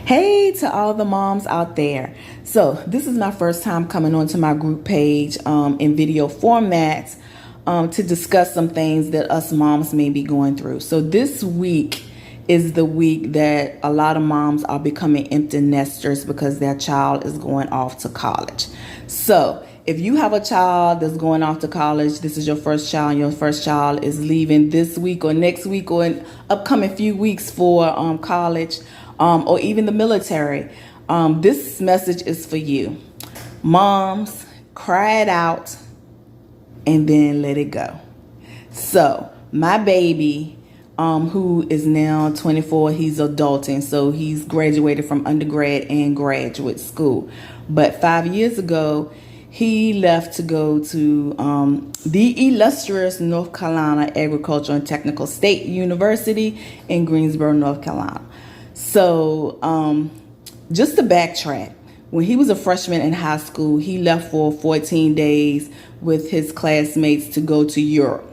Hey to all the moms out there. So this is my first time coming onto my group page in video format to discuss some things that us moms may be going through. So this week is the week that a lot of moms are becoming empty nesters because their child is going off to college. So if you have a child that's going off to college, this is your first child, and your first child is leaving this week or next week or in upcoming few weeks for college, or even the military, this message is for you. Moms, cry it out and then let it go. So my baby, who is now 24, he's adulting, so he's graduated from undergrad and graduate school. But 5 years ago, he left to go to the illustrious North Carolina Agricultural and Technical State University in Greensboro, North Carolina. So just to backtrack, when he was a freshman in high school, he left for 14 days with his classmates to go to Europe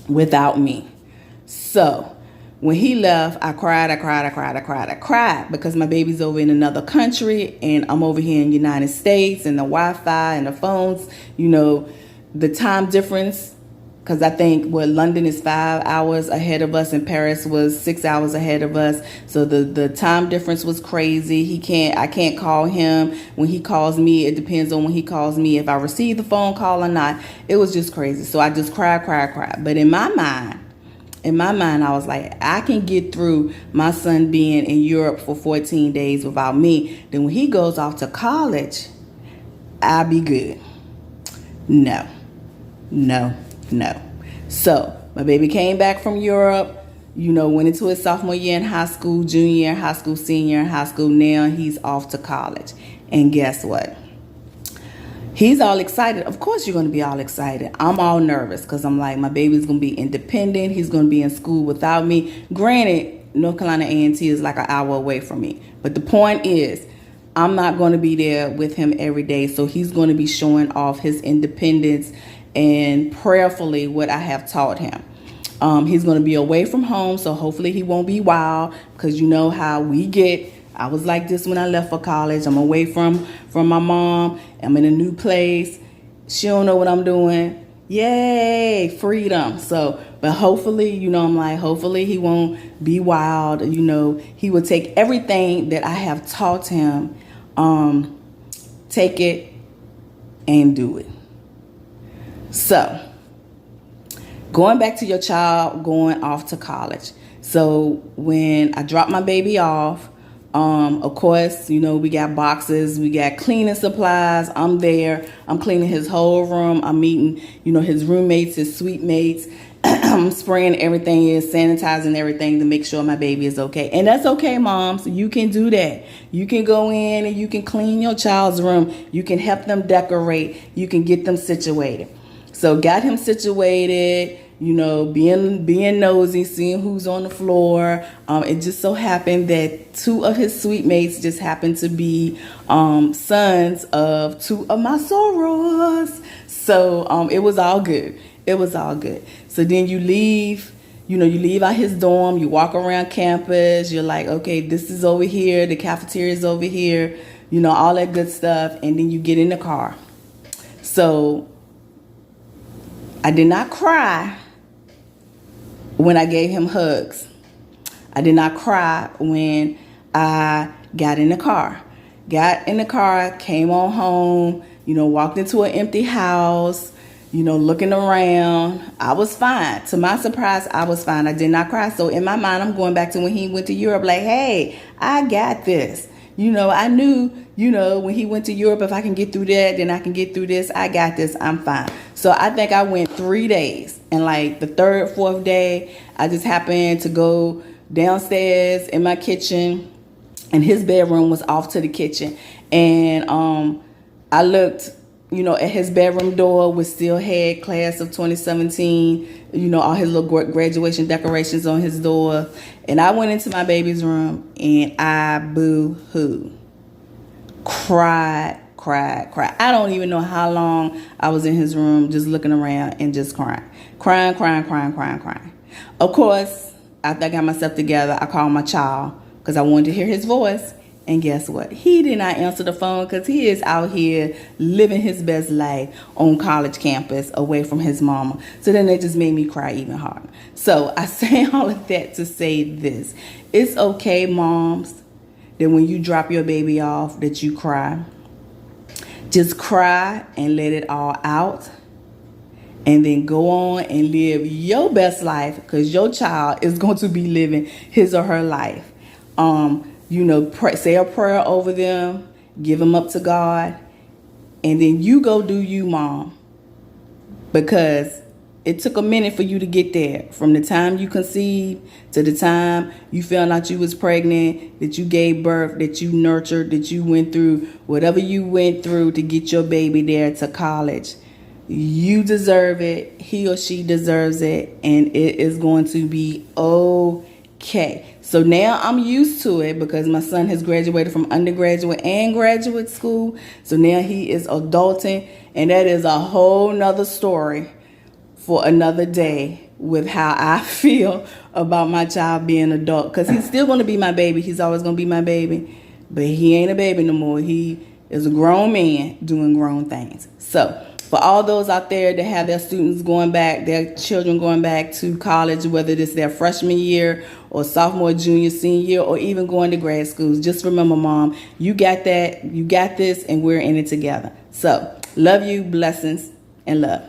without me. So when he left, I cried because my baby's over in another country and I'm over here in the United States, and the Wi-Fi and the phones, the time difference. Because I think London is 5 hours ahead of us and Paris was 6 hours ahead of us. So the time difference was crazy. I can't call him. When he calls me, it depends on when he calls me, if I receive the phone call or not. It was just crazy. So I just cried. But in my mind, I was like, I can get through my son being in Europe for 14 days without me. Then when he goes off to college, I'll be good. No. So my baby came back from Europe, went into his sophomore year in high school, junior year in high school, senior in high school. Now he's off to college. And guess what? He's all excited. Of course you're going to be all excited. I'm all nervous because I'm like, my baby's going to be independent. He's going to be in school without me. Granted, North Carolina A&T is like an hour away from me. But the point is, I'm not going to be there with him every day. So he's going to be showing off his independence and prayerfully what I have taught him. He's going to be away from home, so hopefully he won't be wild, because you know how we get. I was like this when I left for college. I'm away from my mom. I'm in a new place. She don't know what I'm doing. Yay, freedom. So, but hopefully, I'm like, hopefully he won't be wild. He will take everything that I have taught him, take it and do it. So, going back to your child going off to college. So when I dropped my baby off, of course, we got boxes, we got cleaning supplies. I'm there. I'm cleaning his whole room. I'm meeting, his roommates, his suite mates. I'm spraying everything in, sanitizing everything to make sure my baby is okay. And that's okay, moms. You can do that. You can go in and you can clean your child's room. You can help them decorate. You can get them situated. So got him situated, being nosy, seeing who's on the floor. It just so happened that two of his suite mates just happened to be sons of two of my sorors. So it was all good. So then you leave, you leave out his dorm, you walk around campus, you're like, okay, this is over here, the cafeteria is over here, all that good stuff. And then you get in the car. So I did not cry when I gave him hugs. I did not cry when I got in the car. Came on home, walked into an empty house, looking around. I was fine. To my surprise, I was fine. I did not cry. So in my mind, I'm going back to when he went to Europe, like, hey, I got this. I knew, when he went to Europe, if I can get through that, then I can get through this. I got this. I'm fine. So I think I went 3 days. And like the third, fourth day, I just happened to go downstairs in my kitchen, and his bedroom was off to the kitchen. And I looked, at his bedroom door, which still had class of 2017, all his little graduation decorations on his door. And I went into my baby's room and I boo-hoo. Cried. I don't even know how long I was in his room just looking around and just crying. Of course, after I got myself together, I called my child because I wanted to hear his voice. And guess what? He did not answer the phone because he is out here living his best life on college campus away from his mama. So then it just made me cry even harder. So I say all of that to say this. It's okay, moms, that when you drop your baby off that you cry. Just cry and let it all out. And then go on and live your best life, because your child is going to be living his or her life. Say a prayer over them, give them up to God, and then you go do you, mom. Because it took a minute for you to get there. From the time you conceived to the time you found out you was pregnant, that you gave birth, that you nurtured, that you went through whatever you went through to get your baby there to college. You deserve it. He or she deserves it. And it is going to be okay. So now I'm used to it because my son has graduated from undergraduate and graduate school. So now he is adulting. And that is a whole nother story for another day with how I feel about my child being adult. Because he's still going to be my baby. He's always going to be my baby. But he ain't a baby no more. He is a grown man doing grown things. So for all those out there that have their students going back, their children going back to college, whether it's their freshman year or sophomore, junior, senior year, or even going to grad schools, just remember, mom, you got that, you got this, and we're in it together. So love you, blessings, and love.